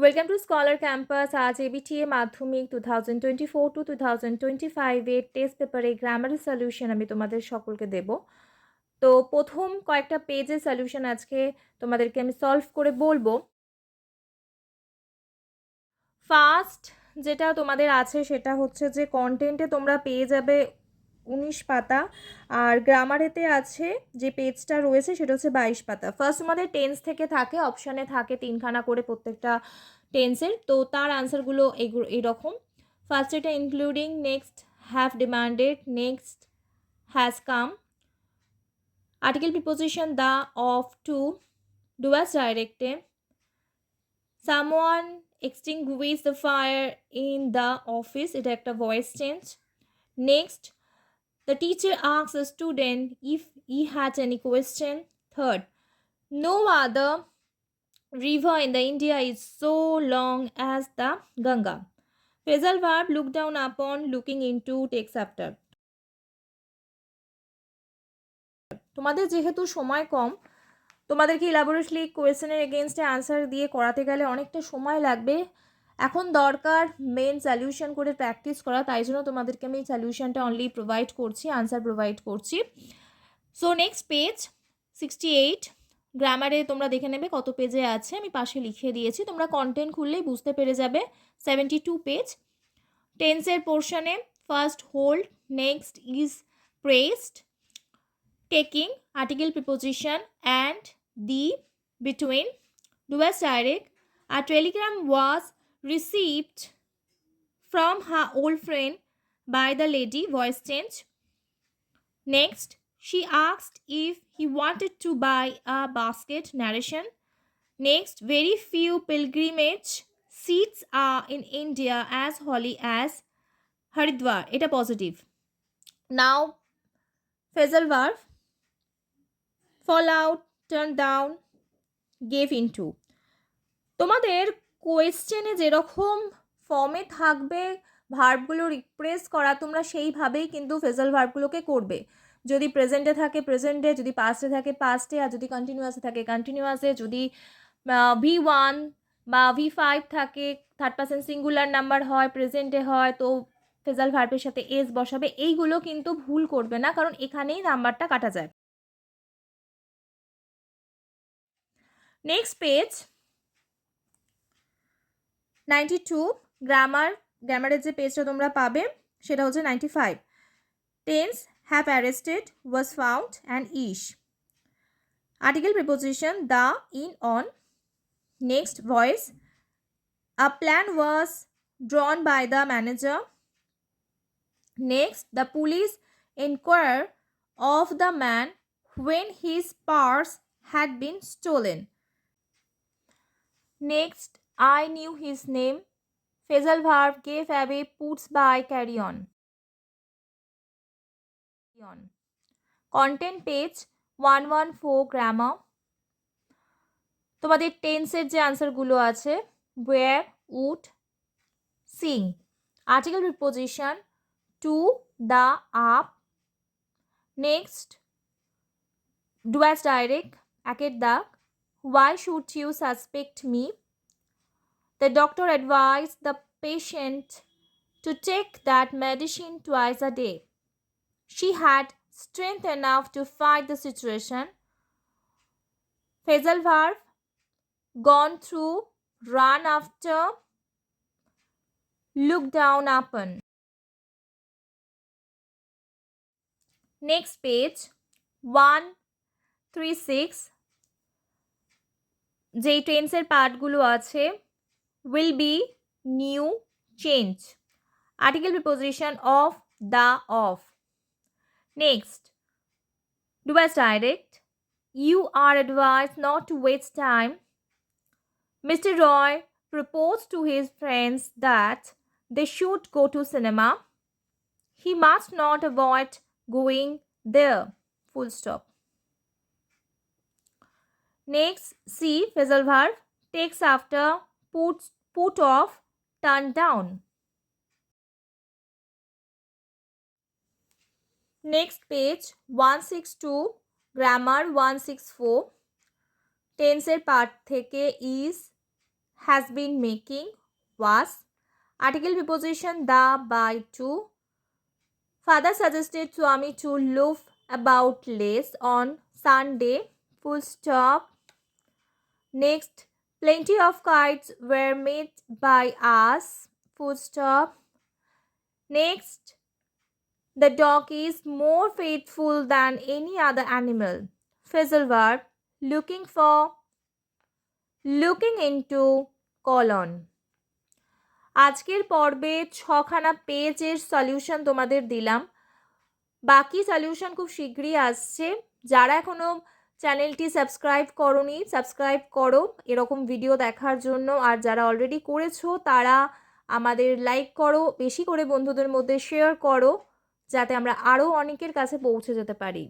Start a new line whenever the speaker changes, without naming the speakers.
Welcome to scholar campus. আজ ABTA মাধ্যমিক 2024 two 2025 এর টেস্ট পেপারে গ্রামারের সলিউশন আমি তোমাদের সকলকে দেব। তো প্রথম কয়েকটা পেজের সলিউশন আজকে তোমাদেরকে আমি সলভ করে বলবো। ফার্স্ট যেটা তোমাদের আছে সেটা হচ্ছে যে কন্টেন্টে তোমরা পেয়ে যাবে 19 পাতা, আর গ্রামারেতে আছে যে পেজটা রয়েছে সেটা হচ্ছে 22 পাতা। ফার্স্ট তোমাদের টেন্স থেকে থাকে, অপশানে থাকে 3খানা করে প্রত্যেকটা টেন্সের, তো তার আনসারগুলো এইরকম। ফার্স্ট এটা including, next have demanded, next has come, article preposition the, of, to, do as directed, someone extinguish the fire in the office, এটা একটা voice change. Next, the teacher asks a student if he had any question. Third, no other river in the India is so long as the Ganga. Phrasal verb look down upon, looking into, takes after. তোমাদের যেহেতু সময় কম, তোমাদেরকে elaborately কোয়েশ্চেনের এগেনস্টে answer দিয়ে করাতে গেলে অনেকটা সময় লাগবে। এখন দরকার মেন সলিউশন করে প্র্যাকটিস করা, তাই জন্য তোমাদেরকে আমি সলিউশনটা অনলি প্রোভাইড করছি, আনসার প্রোভাইড করছি। সো নেক্সট পেজ 68, গ্রামারে তোমরা দেখে নেবে কত পেজে আছে, আমি পাশে লিখে দিয়েছি, তোমরা কন্টেন্ট খুললেই বুঝতে পেরে যাবে। 72 পেজ। টেন্সের পোর্শনে first hold, next is pressed, taking, article preposition, and the, between, do as direct. A telegram was received from her old friend by the lady, voice change. Next, she asked if he wanted to buy a basket, narration. Next, very few pilgrimage seats are in India as holy as Haridwar, এটা positive. Now, phrasal verb, fall out, turn down, gave into. তোমাদের কোয়েশ্চেনে যেরকম ফর্মে থাকবে ভার্বগুলো repress করা, তোমরা সেইভাবেই কিন্তু phrasal ভার্বগুলোকে করবে। যদি প্রেজেন্টে থাকে প্রেজেন্টে, যদি পাস্টে থাকে পাস্টে, আর যদি কন্টিনিউয়াসে থাকে কন্টিনিউয়াসে, যদি V1 বা V5 থাকে, থার্ড পারসন সিঙ্গুলার নাম্বার হয়, প্রেজেন্টে হয়, তো ফ্রেজাল ভার্বের সাথে এস বসাবে। এইগুলো কিন্তু ভুল করবে না, কারণ এখানেই নাম্বারটা কাটা যায়। নেক্সট পেজ 92, গ্রামারের যে পেজটা তোমরা পাবে সেটা হচ্ছে 95। Tense, have arrested, was found, and is. Article preposition the, in, on. Next voice, a plan was drawn by the manager. Next, the police inquire of the man when his purse had been stolen. Next, I knew his name. Phrasal verb, gave away, puts by, carry on. Content page 114, grammar. তোমাদের টেন্সের যে আনসারগুলো আছে, were, would, sing. Article preposition to, the, up. Next, do as direct, একের দাগ, why should you suspect me. The doctor advise the patient to take that medicine twice a day. She had strength enough to fight the situation. Phrasal verb, gone through, run after, look down upon. Next page 136, যেই টেন্সের পার্টগুলো আছে, will be, new, change. Article preposition of, the, of. Next, do as direct. You are advised not to waste time. Mr. Roy proposed to his friends that they should go to cinema. He must not avoid going there. Full stop. Next, C, phrasal verb, takes after, put off, turn down. Next page 162, grammar 164, টেন্সের part থেকে is, has been making was. Article preposition the, by, to. Father suggested Swami to loaf about less on Sunday. Full stop. Next, plenty of kites were made by us. Full stop. Next, the dog is more faithful than any other animal. Phrasal verb. Looking for, looking into, colon. আজকের পর্বে 6খানা পেজের solution তোমাদের দিলাম। বাকি solution খুব শীঘ্রই আসছে। যারা এখনো চ্যানেলটি সাবস্ক্রাইব করোনি, সাবস্ক্রাইব করো এরকম ভিডিও দেখার জন্য। আর যারা অলরেডি করেছো তারা আমাদের লাইক করো, বেশি করে বন্ধুদের মধ্যে শেয়ার করো, যাতে আমরা আরও অনেকের কাছে পৌঁছে যেতে পারি।